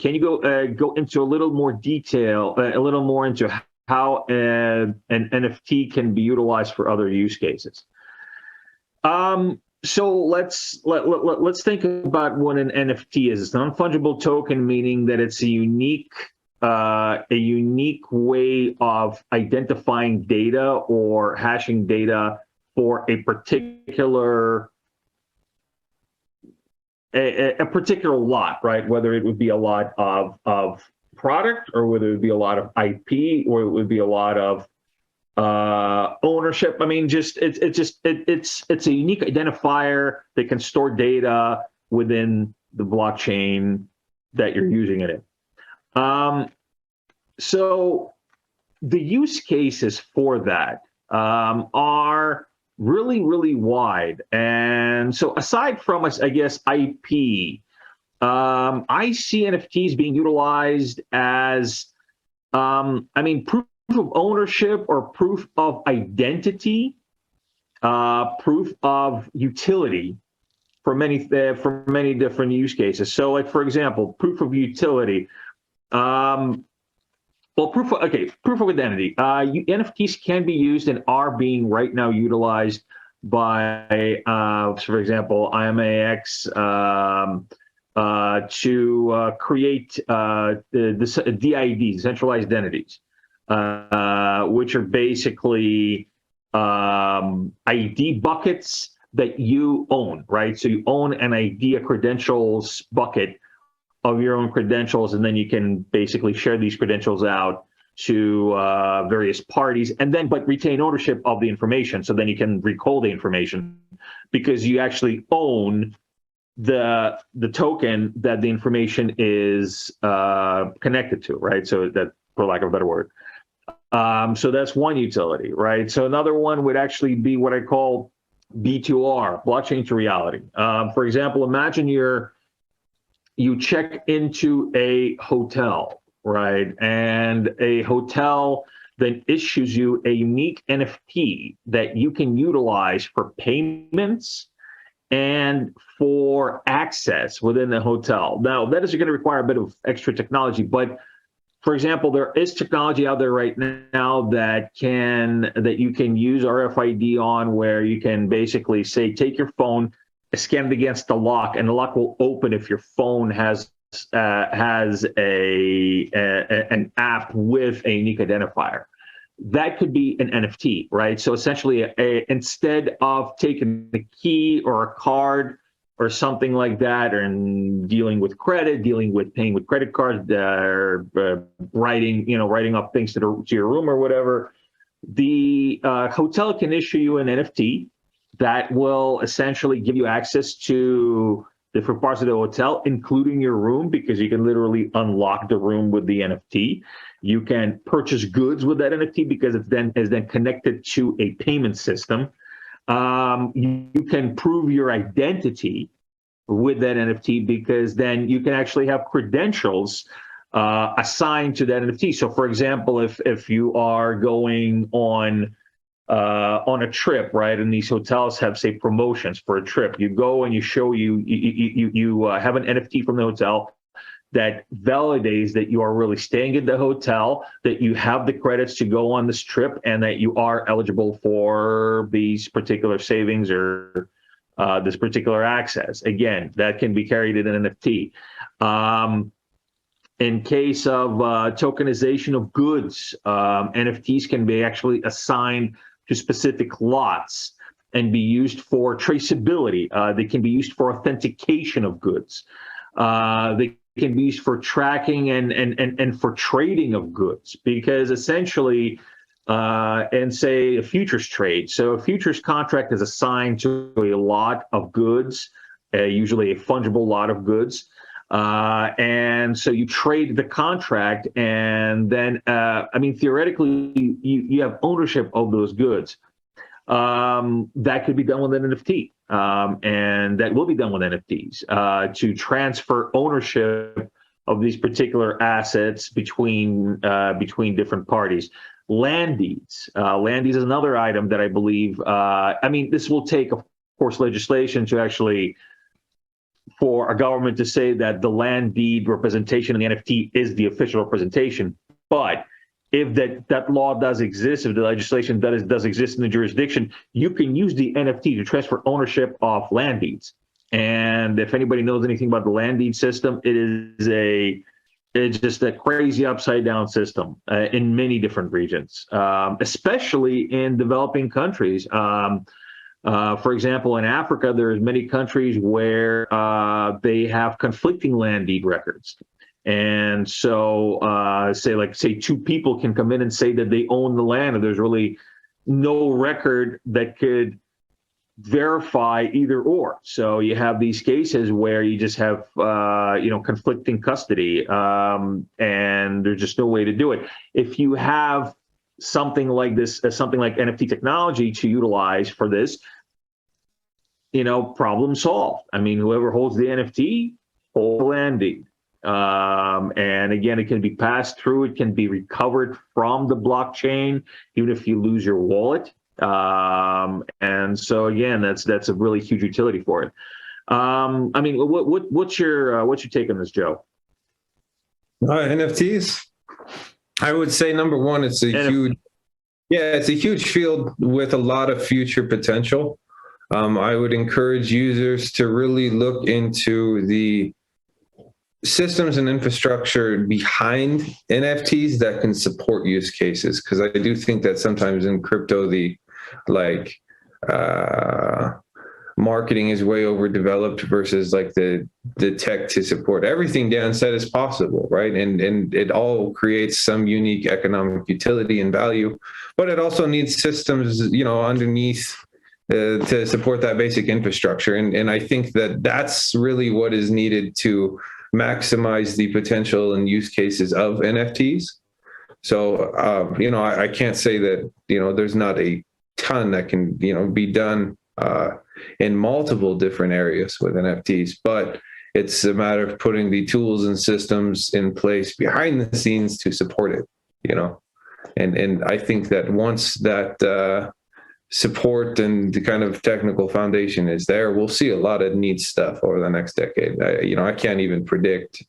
Can you go into a little more detail, a little more into how an NFT can be utilized for other use cases? So let's think about what an NFT is. It's a non-fungible token, meaning that it's a unique way of identifying data or hashing data for a particular lot, right? Whether it would be a lot of product, or whether it would be a lot of IP, or it would be a lot of ownership. I mean, it's a unique identifier that can store data within the blockchain that you're using it in. So the use cases for that are really, really wide. And so aside from, I guess, IP, I see NFTs being utilized as, proof of ownership or proof of identity, proof of utility for many different use cases. So, like, for example, proof of utility. Proof of identity. NFTs can be used and are being right now utilized by, for example, IMAX to create the DIDs, centralized identities, which are basically ID buckets that you own, right? So you own an ID, a credentials bucket of your own credentials, and then you can basically share these credentials out to various parties, and then but retain ownership of the information. So then you can recall the information because you actually own the token that the information is connected to, right? So that, for lack of a better word. So that's one utility, right? So another one would actually be what I call B2R, blockchain to reality. For example, imagine you check into a hotel, right? And a hotel then issues you a unique NFT that you can utilize for payments and for access within the hotel. Now, that is going to require a bit of extra technology, but for example, there is technology out there right now that you can use RFID on, where you can basically say, take your phone, scan it against the lock, and the lock will open if your phone has an app with a unique identifier. That could be an NFT, right? So essentially, instead of taking the key or a card or something like that, and dealing with credit, paying with credit cards, or writing up things to your room or whatever, the hotel can issue you an NFT that will essentially give you access to different parts of the hotel, including your room, because you can literally unlock the room with the NFT. You can purchase goods with that NFT because it is then connected to a payment system. You can prove your identity with that NFT because then you can actually have credentials assigned to that NFT. So, for example, if you are going on a trip, right, and these hotels have, say, promotions for a trip, you go and you show you have an NFT from the hotel that validates that you are really staying at the hotel, that you have the credits to go on this trip, and that you are eligible for these particular savings or this particular access. Again, that can be carried in an NFT. In case of tokenization of goods, NFTs can be actually assigned to specific lots and be used for traceability. They can be used for authentication of goods. They can be used for tracking and for trading of goods, because essentially, and say a futures trade. So a futures contract is assigned to a lot of goods, usually a fungible lot of goods. And so you trade the contract, and then, theoretically, you have ownership of those goods. That could be done with an NFT, and that will be done with NFTs to transfer ownership of these particular assets between different parties. Land deeds. Land deeds is another item that I believe, this will take, of course, legislation to actually for a government to say that the land deed representation in the NFT is the official representation. But if that law does exist, if the legislation does exist in the jurisdiction, you can use the NFT to transfer ownership of land deeds. And if anybody knows anything about the land deed system, it's just a crazy upside down system in many different regions, especially in developing countries. For example, in Africa, there's many countries where they have conflicting land deed records. And so say two people can come in and say that they own the land, and there's really no record that could verify either or. So you have these cases where you just have conflicting custody, and there's just no way to do it. If you have something like this, something like NFT technology to utilize for this, problem solved. I mean, whoever holds the NFT holds the land deed. And again, it can be passed through, it can be recovered from the blockchain, even if you lose your wallet. And so again, that's a really huge utility for it. I mean, what's your take on this, Joe? NFTs. I would say number one, it's a huge field with a lot of future potential. I would encourage users to really look into the systems and infrastructure behind NFTs that can support use cases. Because I do think that sometimes in crypto, the marketing is way overdeveloped versus like the tech to support everything Dan said is possible, right? And it all creates some unique economic utility and value, but it also needs systems, underneath to support that basic infrastructure. And I think that that's really what is needed to maximize the potential and use cases of NFTs. So, I can't say that, there's not a ton that can, be done in multiple different areas with NFTs, but it's a matter of putting the tools and systems in place behind the scenes to support it, and I think that once that support and the kind of technical foundation is there, we'll see a lot of neat stuff over the next decade. I can't even predict.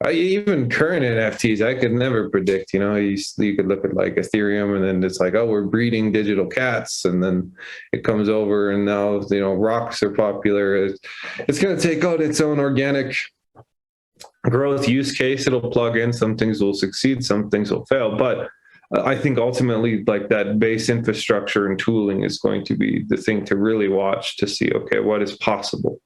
Even current NFTs, I could never predict. You could look at like Ethereum, and then it's like, oh, we're breeding digital cats, and then it comes over, and now rocks are popular. It's going to take out its own organic growth use case. It'll plug in. Some things will succeed, some things will fail, but I think ultimately, like that base infrastructure and tooling is going to be the thing to really watch to see, okay, what is possible